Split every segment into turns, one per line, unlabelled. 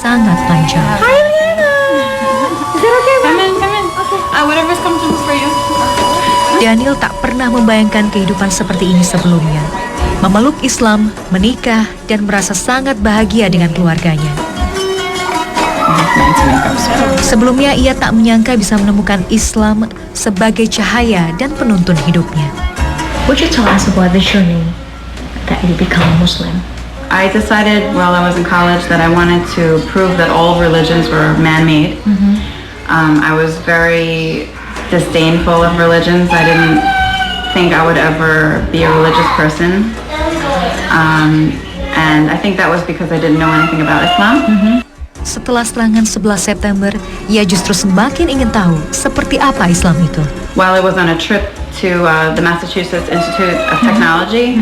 sangat panjang.
Hi, Liana. Is that okay? Come in. Okay. Whatever's comfortable for you.
Daniel tak pernah membayangkan kehidupan seperti ini sebelumnya. Memeluk Islam, menikah, dan merasa sangat bahagia dengan keluarganya. Sebelumnya ia tak menyangka bisa menemukan Islam sebagai cahaya dan penuntun hidupnya.
Would you tell us about the journey that you become a Muslim?
I decided while I was in college that I wanted to prove that all religions were man-made. I was very disdainful of religions. I didn't think I would ever be a religious person. And I think that was because I didn't know anything about Islam.
Setelah serangan 11 September, ia justru semakin ingin tahu seperti apa Islam itu.
While I was on a trip to the Massachusetts Institute of Technology,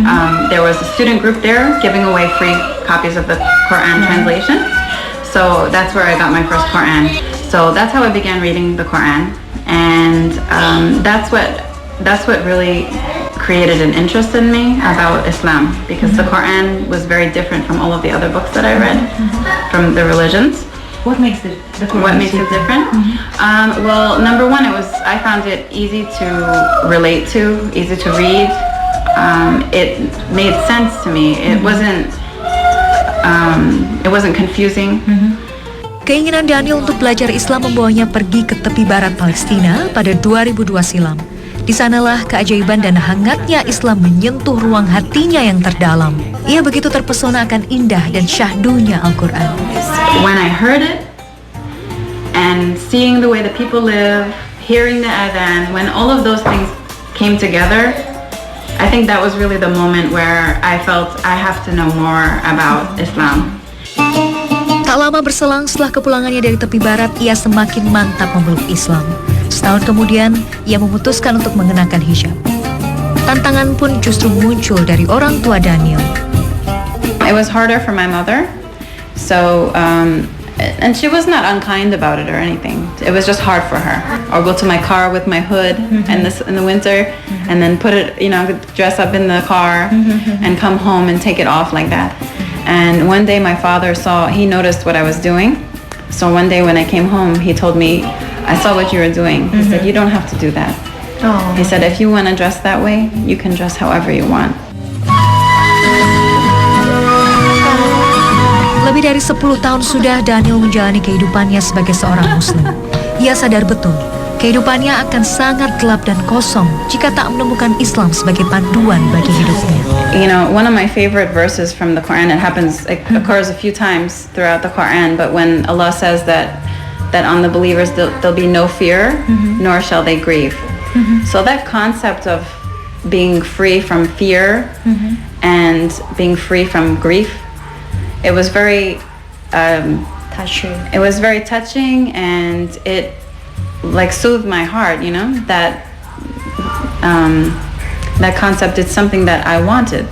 there was a student group there giving away free copies of the Quran translation. So that's where I got my first Quran. So that's how I began reading the Quran, and that's what really created an interest in me about Islam, because the Quran was very different from all of the other books that I read from the religions.
What makes the Quran
What makes it different? Well, number one, I found it easy to relate to, easy to read. It made sense to me. It wasn't confusing.
Keinginan Daniel untuk belajar Islam membawanya pergi ke tepi barat Palestina pada 2002 silam. Di sanalah keajaiban dan hangatnya Islam menyentuh ruang hatinya yang terdalam. Ia begitu terpesona akan indah dan syahdunya Al-Quran.
When I heard it and seeing the way the people live, hearing the adhan, when all of those things came together, I think that was really the moment where I felt I have to know more about Islam.
Tak lama berselang setelah kepulangannya dari tepi barat, ia semakin mantap memeluk Islam. Setahun kemudian, ia memutuskan untuk mengenakan hijab. Tantangan pun justru muncul dari orang tua Daniel.
It was harder for my mother, so and she was not unkind about it or anything. It was just hard for her. I'll go to my car with my hood in the winter, and then put it, dress up in the car, and come home and take it off like that. And one day my father he noticed what I was doing. So one day when I came home, he told me, I saw what you were doing. He said, you don't have to do that. He said, if you want to dress that way, you can dress however you want.
Lebih dari 10 tahun sudah Daniel menjalani kehidupannya sebagai seorang Muslim. Ia sadar betul, kehidupannya akan sangat gelap dan kosong jika tak menemukan Islam sebagai panduan bagi hidupnya.
One of my favorite verses from the Quran, it occurs a few times throughout the Quran, but when Allah says that on the believers there'll be no fear, nor shall they grieve. So that concept of being free from fear and being free from grief, it was very
touching.
It was very touching, and it soothed my heart, that concept is something that I wanted.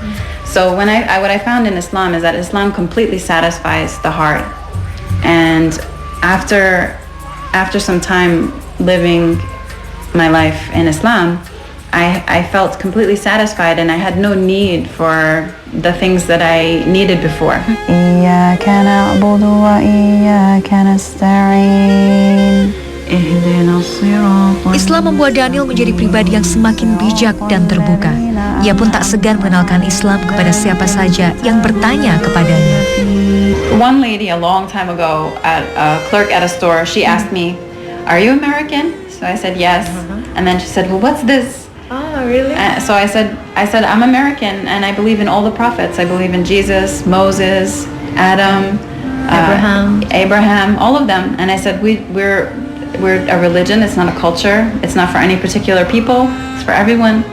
So what I found in Islam is that Islam completely satisfies the heart, and after some time living my life in Islam, I felt completely satisfied, and I had no need for the things that I needed before. Iyyaka na'budu wa iyyaka nasta'in.
Islam membuat Daniel menjadi pribadi yang semakin bijak dan terbuka. Ia pun tak segan mengenalkan Islam kepada siapa saja yang bertanya kepadanya.
One lady a long time ago, a clerk at a store, she asked me, "Are you American?" So I said yes, and then she said, "Well, what's this?"
Oh, really?
So I said, "I'm American, and I believe in all the prophets. I believe in Jesus, Moses, Adam, Abraham, all of them." And I said, we're a religion. It's not a culture. It's not for any particular people. It's for everyone.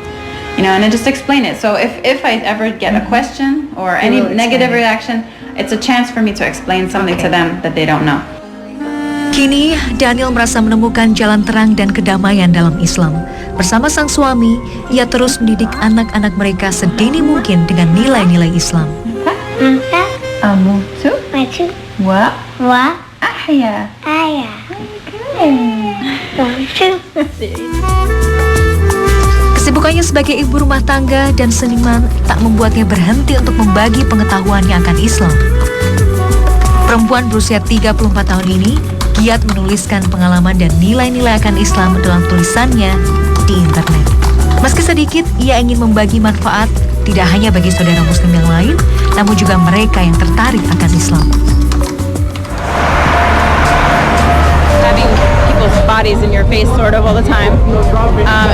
And I just explain it. So if I ever get a question or any negative reaction, it's a chance for me to explain something to them that they don't know.
Kini, Daniel merasa menemukan jalan terang dan kedamaian dalam Islam. Bersama sang suami, ia terus mendidik anak-anak mereka sedini mungkin dengan nilai-nilai Islam.
Amutu wa ahya.
Kesibukannya sebagai ibu rumah tangga dan seniman tak membuatnya berhenti untuk membagi pengetahuannya akan Islam. Perempuan berusia 34 tahun ini giat menuliskan pengalaman dan nilai-nilai akan Islam dalam tulisannya di internet. Meski sedikit, ia ingin membagi manfaat tidak hanya bagi saudara muslim yang lain, namun juga mereka yang tertarik akan Islam.
Having people's bodies in your face sort of all the time.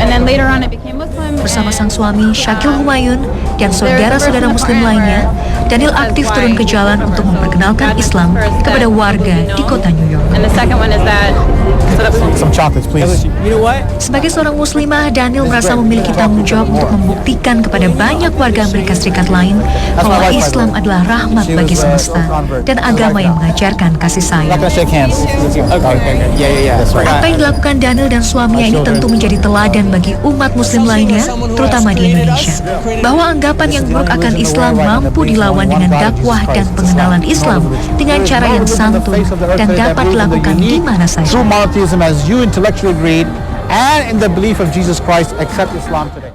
And then later on it became Muslim.
Bersama sang suami Syakil Humayun dan saudara-saudara muslim lainnya, Daniel aktif turun ke jalan untuk memperkenalkan Islam kepada warga di kota New York.
And the second one is that
Some chocolates, please. You know what?
Sebagai seorang muslimah, Daniel merasa memiliki tanggung jawab untuk membuktikan kepada banyak warga Amerika Serikat lain bahwa Islam adalah rahmat bagi semesta dan agama yang mengajarkan kasih
Not
sayang.
gonna shake hands. Okay. Yeah. That's right.
Apa yang dilakukan Daniel dan suaminya ini tentu menjadi teladan bagi umat muslim lainnya, terutama di Indonesia. Bahwa anggapan yang buruk akan Islam mampu dilawan dengan dakwah dan pengenalan Islam dengan cara yang santun dan dapat dilakukan di mana saja.
True monotheism, as you intellectually agreed, and in the belief of Jesus Christ, accept Islam today.